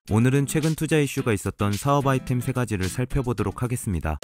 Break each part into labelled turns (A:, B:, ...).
A: 오늘은 최근 투자 이슈가 있었던 사업 아이템 3가지를 살펴보도록 하겠습니다.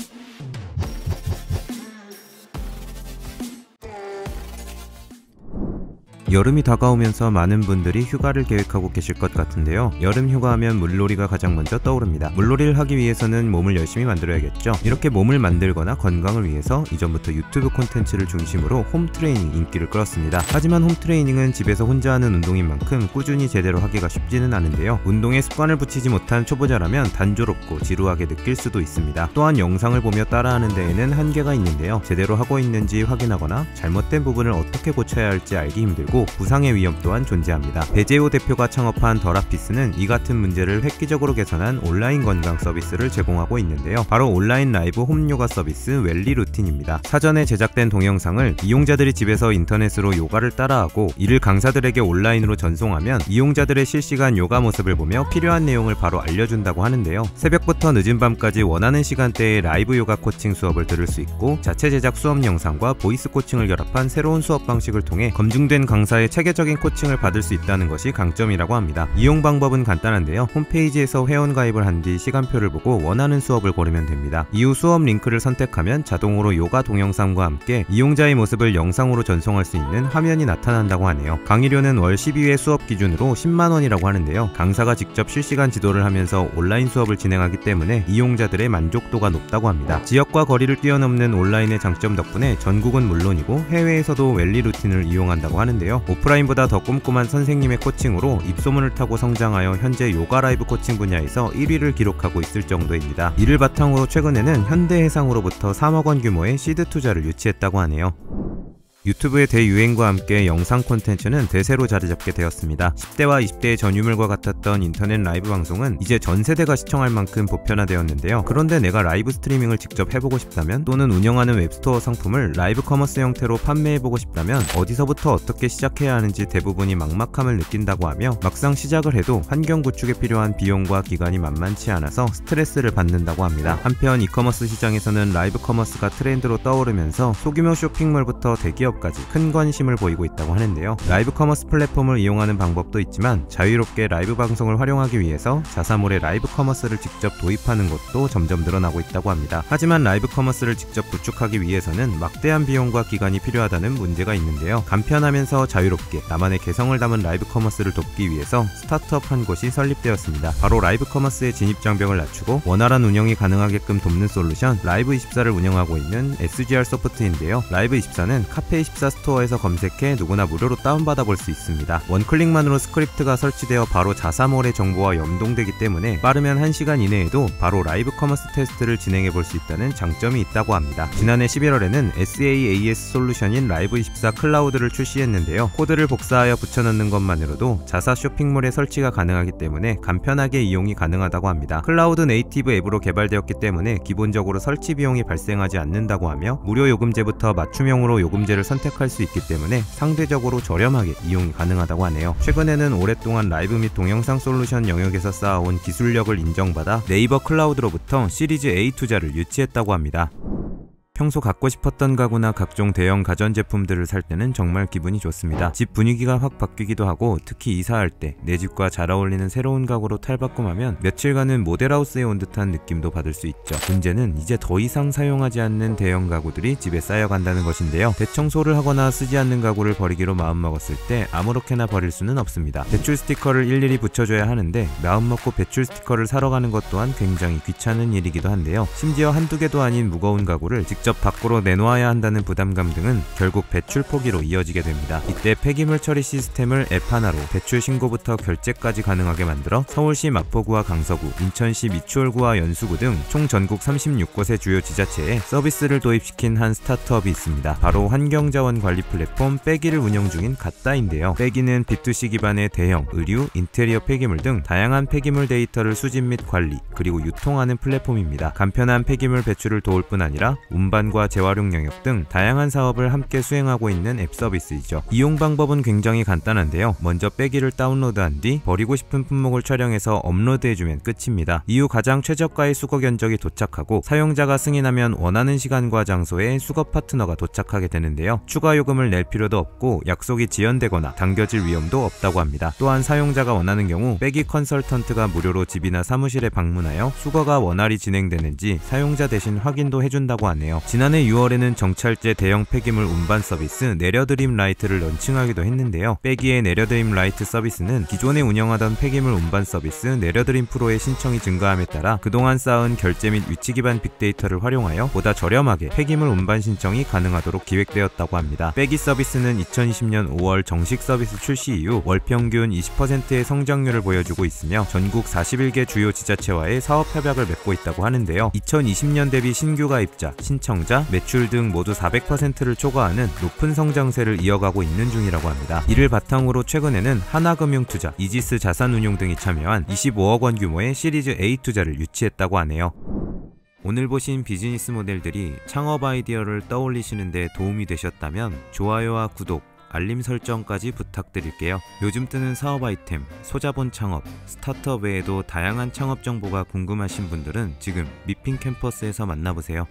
A: 여름이 다가오면서 많은 분들이 휴가를 계획하고 계실 것 같은데요. 여름 휴가하면 물놀이가 가장 먼저 떠오릅니다. 물놀이를 하기 위해서는 몸을 열심히 만들어야겠죠. 이렇게 몸을 만들거나 건강을 위해서 이전부터 유튜브 콘텐츠를 중심으로 홈트레이닝 인기를 끌었습니다. 하지만 홈트레이닝은 집에서 혼자 하는 운동인 만큼 꾸준히 제대로 하기가 쉽지는 않은데요. 운동에 습관을 붙이지 못한 초보자라면 단조롭고 지루하게 느낄 수도 있습니다. 또한 영상을 보며 따라하는 데에는 한계가 있는데요. 제대로 하고 있는지 확인하거나 잘못된 부분을 어떻게 고쳐야 할지 알기 힘들고 부상의 위험 또한 존재합니다. 배재호 대표가 창업한 더라피스는 이 같은 문제를 획기적으로 개선한 온라인 건강 서비스를 제공하고 있는데요. 바로 온라인 라이브 홈 요가 서비스 웰리 루틴입니다. 사전에 제작된 동영상을 이용자들이 집에서 인터넷으로 요가를 따라하고 이를 강사들에게 온라인으로 전송하면 이용자들의 실시간 요가 모습을 보며 필요한 내용을 바로 알려준다고 하는데요. 새벽부터 늦은 밤까지 원하는 시간대에 라이브 요가 코칭 수업을 들을 수 있고 자체 제작 수업 영상과 보이스 코칭을 결합한 새로운 수업 방식을 통해 검증된 강사의 체계적인 코칭을 받을 수 있다는 것이 강점이라고 합니다. 이용 방법은 간단한데요. 홈페이지에서 회원 가입을 한 뒤 시간표를 보고 원하는 수업을 고르면 됩니다. 이후 수업 링크를 선택하면 자동으로 요가 동영상과 함께 이용자의 모습을 영상으로 전송할 수 있는 화면이 나타난다고 하네요. 강의료는 월 12회 수업 기준으로 10만원이라고 하는데요. 강사가 직접 실시간 지도를 하면서 온라인 수업을 진행하기 때문에 이용자들의 만족도가 높다고 합니다. 지역과 거리를 뛰어넘는 온라인의 장점 덕분에 전국은 물론이고 해외에서도 웰리 루틴을 이용한다고 하는데요. 오프라인보다 더 꼼꼼한 선생님의 코칭으로 입소문을 타고 성장하여 현재 요가 라이브 코칭 분야에서 1위를 기록하고 있을 정도입니다. 이를 바탕으로 최근에는 현대해상으로부터 3억원 규모의 시드 투자를 유치했다고 하네요. 유튜브의 대유행과 함께 영상 콘텐츠는 대세로 자리 잡게 되었습니다. 10대와 20대의 전유물과 같았던 인터넷 라이브 방송은 이제 전 세대가 시청할 만큼 보편화되었는데요. 그런데 내가 라이브 스트리밍을 직접 해보고 싶다면 또는 운영하는 웹스토어 상품을 라이브 커머스 형태로 판매해보고 싶다면 어디서부터 어떻게 시작해야 하는지 대부분이 막막함을 느낀다고 하며 막상 시작을 해도 환경 구축에 필요한 비용과 기간이 만만치 않아서 스트레스를 받는다고 합니다. 한편 이커머스 시장에서는 라이브 커머스가 트렌드로 떠오르면서 소규모 쇼핑몰부터 대기업 까지 큰 관심을 보이고 있다고 하는데요. 라이브 커머스 플랫폼을 이용하는 방법도 있지만 자유롭게 라이브 방송을 활용하기 위해서 자사몰에 라이브 커머스를 직접 도입하는 것도 점점 늘어나고 있다고 합니다. 하지만 라이브 커머스를 직접 구축하기 위해서는 막대한 비용과 기간이 필요하다는 문제가 있는데요. 간편하면서 자유롭게 나만의 개성을 담은 라이브 커머스를 돕기 위해서 스타트업 한 곳이 설립되었습니다. 바로 라이브 커머스의 진입 장벽을 낮추고 원활한 운영이 가능하게끔 돕는 솔루션 라이브24를 운영하고 있는 SGR 소프트인데요. 라이브24는 카페24 스토어에서 검색해 누구나 무료로 다운받아 볼 수 있습니다. 원클릭만으로 스크립트가 설치되어 바로 자사몰의 정보와 연동되기 때문에 빠르면 1시간 이내에도 바로 라이브 커머스 테스트를 진행해 볼 수 있다는 장점이 있다고 합니다. 지난해 11월에는 SaaS 솔루션인 라이브24 클라우드를 출시했는데요. 코드를 복사하여 붙여넣는 것만으로도 자사 쇼핑몰에 설치가 가능하기 때문에 간편하게 이용이 가능하다고 합니다. 클라우드 네이티브 앱으로 개발되었기 때문에 기본적으로 설치 비용이 발생하지 않는다고 하며 무료 요금제부터 맞춤형으로 요금제를 선택할 수 있기 때문에 상대적으로 저렴하게 이용이 가능하다고 하네요. 최근에는 오랫동안 라이브 및 동영상 솔루션 영역에서 쌓아온 기술력을 인정받아 네이버 클라우드로부터 시리즈 A 투자를 유치했다고 합니다. 평소 갖고 싶었던 가구나 각종 대형 가전제품들을 살 때는 정말 기분이 좋습니다. 집 분위기가 확 바뀌기도 하고 특히 이사할 때 내 집과 잘 어울리는 새로운 가구로 탈바꿈하면 며칠간은 모델하우스에 온 듯한 느낌도 받을 수 있죠. 문제는 이제 더 이상 사용하지 않는 대형 가구들이 집에 쌓여간다는 것인데요. 대청소를 하거나 쓰지 않는 가구를 버리기로 마음먹었을 때 아무렇게나 버릴 수는 없습니다. 배출 스티커를 일일이 붙여줘야 하는데 마음먹고 배출 스티커를 사러 가는 것 또한 굉장히 귀찮은 일이기도 한데요. 심지어 한두 개도 아닌 무거운 가구를 직접 밖으로 내놓아야 한다는 부담감 등은 결국 배출 포기로 이어지게 됩니다. 이때 폐기물 처리 시스템을 앱 하나로 배출 신고부터 결제까지 가능하게 만들어 서울시 마포구와 강서구, 인천시 미추홀구와 연수구 등 총 전국 36곳의 주요 지자체에 서비스를 도입시킨 한 스타트업이 있습니다. 바로 환경자원 관리 플랫폼 빼기를 운영 중인 갓다인데요. 빼기는 B2C 기반의 대형, 의류, 인테리어 폐기물 등 다양한 폐기물 데이터를 수집 및 관리, 그리고 유통하는 플랫폼입니다. 간편한 폐기물 배출을 도울 뿐 아니라 운반 운반과 재활용 영역 등 다양한 사업을 함께 수행하고 있는 앱 서비스이죠. 이용 방법은 굉장히 간단한데요. 먼저 빼기를 다운로드한 뒤 버리고 싶은 품목을 촬영해서 업로드해주면 끝입니다. 이후 가장 최저가의 수거 견적이 도착하고 사용자가 승인하면 원하는 시간과 장소에 수거 파트너가 도착하게 되는데요. 추가 요금을 낼 필요도 없고 약속이 지연되거나 당겨질 위험도 없다고 합니다. 또한 사용자가 원하는 경우 빼기 컨설턴트가 무료로 집이나 사무실에 방문하여 수거가 원활히 진행되는지 사용자 대신 확인도 해준다고 하네요. 지난해 6월에는 정찰제 대형 폐기물 운반 서비스 내려드림 라이트를 런칭하기도 했는데요. 빼기의 내려드림 라이트 서비스는 기존에 운영하던 폐기물 운반 서비스 내려드림 프로의 신청이 증가함에 따라 그동안 쌓은 결제 및 위치 기반 빅데이터를 활용하여 보다 저렴하게 폐기물 운반 신청이 가능하도록 기획되었다고 합니다. 빼기 서비스는 2020년 5월 정식 서비스 출시 이후 월 평균 20%의 성장률을 보여주고 있으며 전국 41개 주요 지자체와의 사업 협약을 맺고 있다고 하는데요. 2020년 대비 신규 가입자, 신청자, 매출 등 모두 400%를 초과하는 높은 성장세를 이어가고 있는 중이라고 합니다. 이를 바탕으로 최근에는 하나금융투자, 이지스 자산운용 등이 참여한 25억 원 규모의 시리즈 A 투자를 유치했다고 하네요. 오늘 보신 비즈니스 모델들이 창업 아이디어를 떠올리시는 데 도움이 되셨다면 좋아요와 구독, 알림 설정까지 부탁드릴게요. 요즘 뜨는 사업 아이템, 소자본 창업, 스타트업 외에도 다양한 창업 정보가 궁금하신 분들은 지금 미핑 캠퍼스에서 만나보세요.